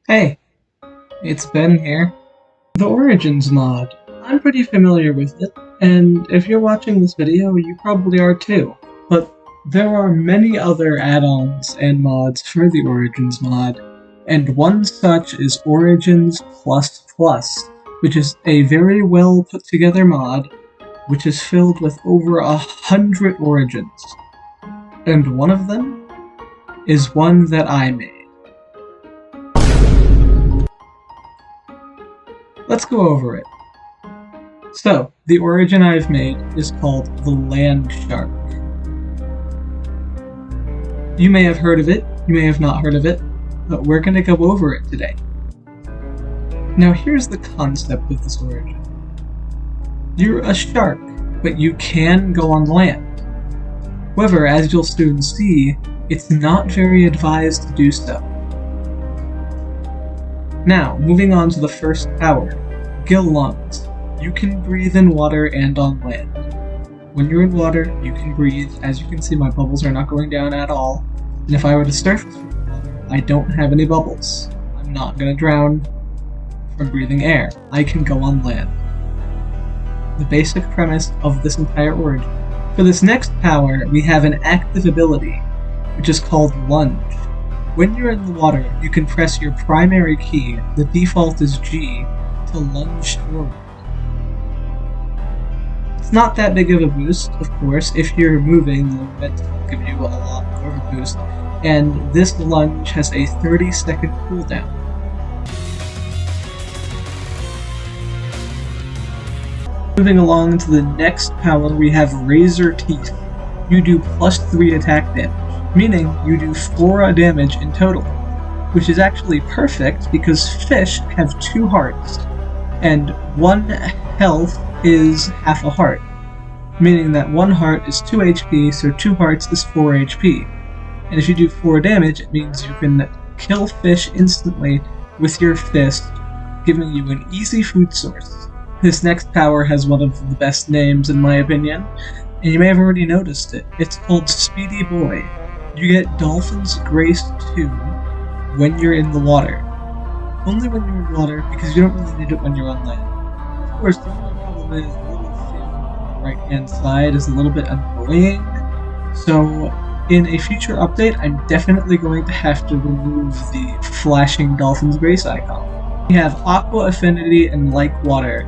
Hey, it's Ben here. The Origins mod. I'm pretty familiar with it, and if you're watching this video, you probably are too. But there are many other add-ons and mods for the Origins mod, and one such is Origins++, which is a very well put together mod, which is filled with over 100 origins. And one of them is one that I made. Let's go over it. So, the origin I've made is called the Land Shark. You may have heard of it, you may have not heard of it, but we're going to go over it today. Now here's the concept of this origin. You're a shark, but you can go on land. However, as you'll soon see, it's not very advised to do so. Now, moving on to the first power, gill lungs. You can breathe in water and on land. When you're in water, you can breathe. As you can see, my bubbles are not going down at all. And if I were to surface with the water, I don't have any bubbles. I'm not going to drown from breathing air. I can go on land. The basic premise of this entire origin. For this next power, we have an active ability, which is called Lunge. When you're in the water, you can press your primary key, the default is G, to lunge forward. It's not that big of a boost, of course. If you're moving, the movement will give you a lot more of a boost, and this lunge has a 30-second cooldown. Moving along to the next power, we have Razor Teeth. You do +3 attack damage, meaning you do 4 damage in total, which is actually perfect because fish have 2 hearts, and 1 health is half a heart, meaning that 1 heart is 2 HP, so 2 hearts is 4 HP. And if you do 4 damage, it means you can kill fish instantly with your fist, giving you an easy food source. This next power has one of the best names in my opinion, and you may have already noticed it. It's called Speedy Boy. You get Dolphin's Grace 2 when you're in the water. Only when you're in water, because you don't really need it when you're on land. Of course, the only problem is the little fin on the right-hand side is a little bit annoying, so in a future update, I'm definitely going to have to remove the flashing Dolphin's Grace icon. We have Aqua Affinity and Like Water,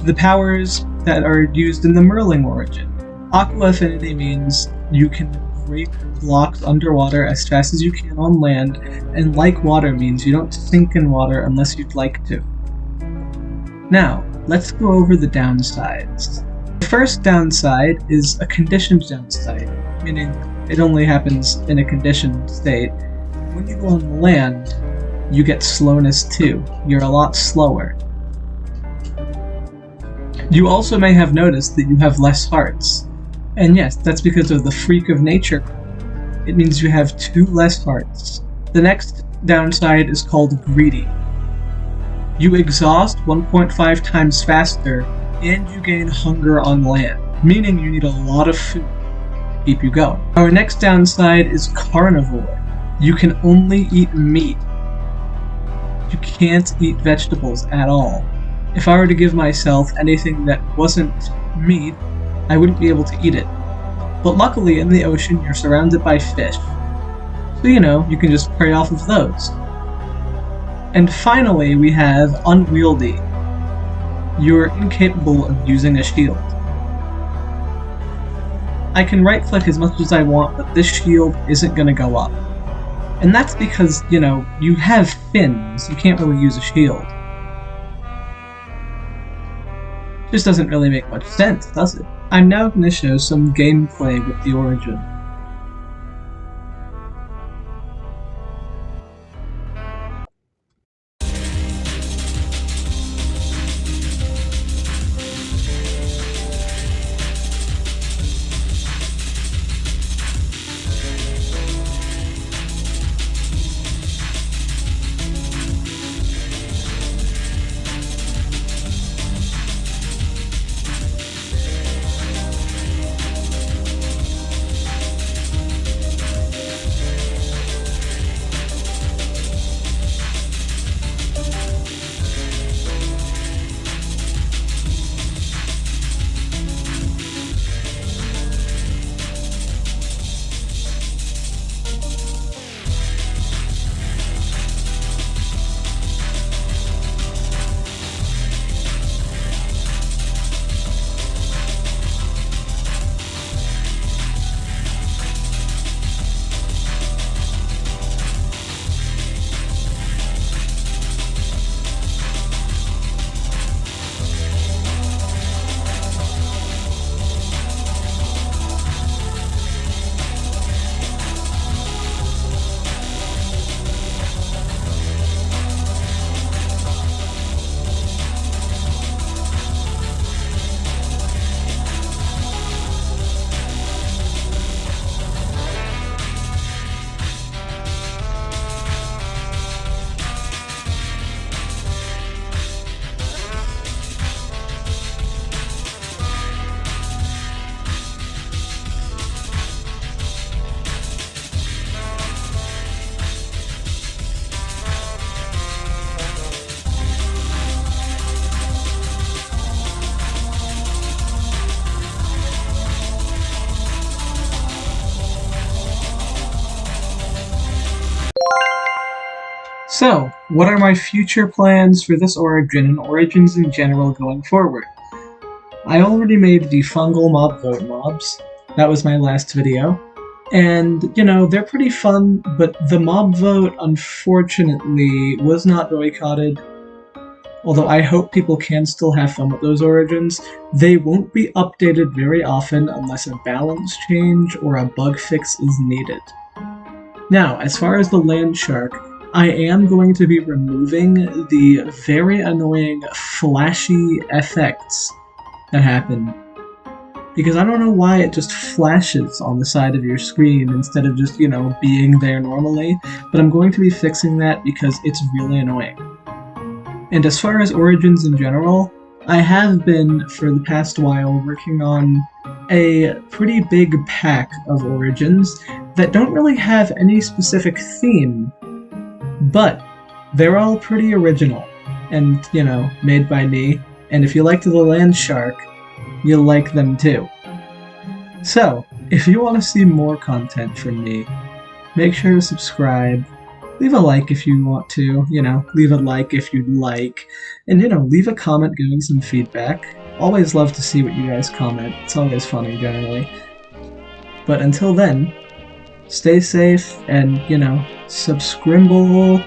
the powers that are used in the Merling origin. Aqua Affinity means you can break blocks underwater as fast as you can on land, and Like Water means you don't sink in water unless you'd like to. Now, let's go over the downsides. The first downside is a conditioned downside, meaning it only happens in a conditioned state. When you go on land, you get slowness too. You're a lot slower. You also may have noticed that you have less hearts. And yes, that's because of the freak of nature. It means you have 2 less hearts. The next downside is called greedy. You exhaust 1.5 times faster, and you gain hunger on land, meaning you need a lot of food to keep you going. Our next downside is carnivore. You can only eat meat. You can't eat vegetables at all. If I were to give myself anything that wasn't meat, I wouldn't be able to eat it. But luckily in the ocean you're surrounded by fish, so you can just prey off of those. And finally we have unwieldy. You're incapable of using a shield. I can right click as much as I want, but this shield isn't going to go up. And that's because, you have fins, you can't really use a shield. Just doesn't really make much sense, does it? I'm now going to show some gameplay with the origin. So, what are my future plans for this origin and origins in general going forward? I already made the fungal mob vote mobs. That was my last video. And, you know, they're pretty fun, but the mob vote, unfortunately, was not boycotted. Although I hope people can still have fun with those origins. They won't be updated very often unless a balance change or a bug fix is needed. Now, as far as the land shark, I am going to be removing the very annoying flashy effects that happen. Because I don't know why it just flashes on the side of your screen instead of just, you know, being there normally, but I'm going to be fixing that because it's really annoying. And as far as origins in general, I have been, for the past while, working on a pretty big pack of origins that don't really have any specific theme, but they're all pretty original and, you know, made by me, and if you liked the land shark, you'll like them too. So, if you want to see more content from me, make sure to subscribe, leave a like if you want to, you know, leave a like if you'd like, and, you know, leave a comment giving some feedback. Always love to see what you guys comment, it's always funny generally. But until then, stay safe and, you know, subscrimble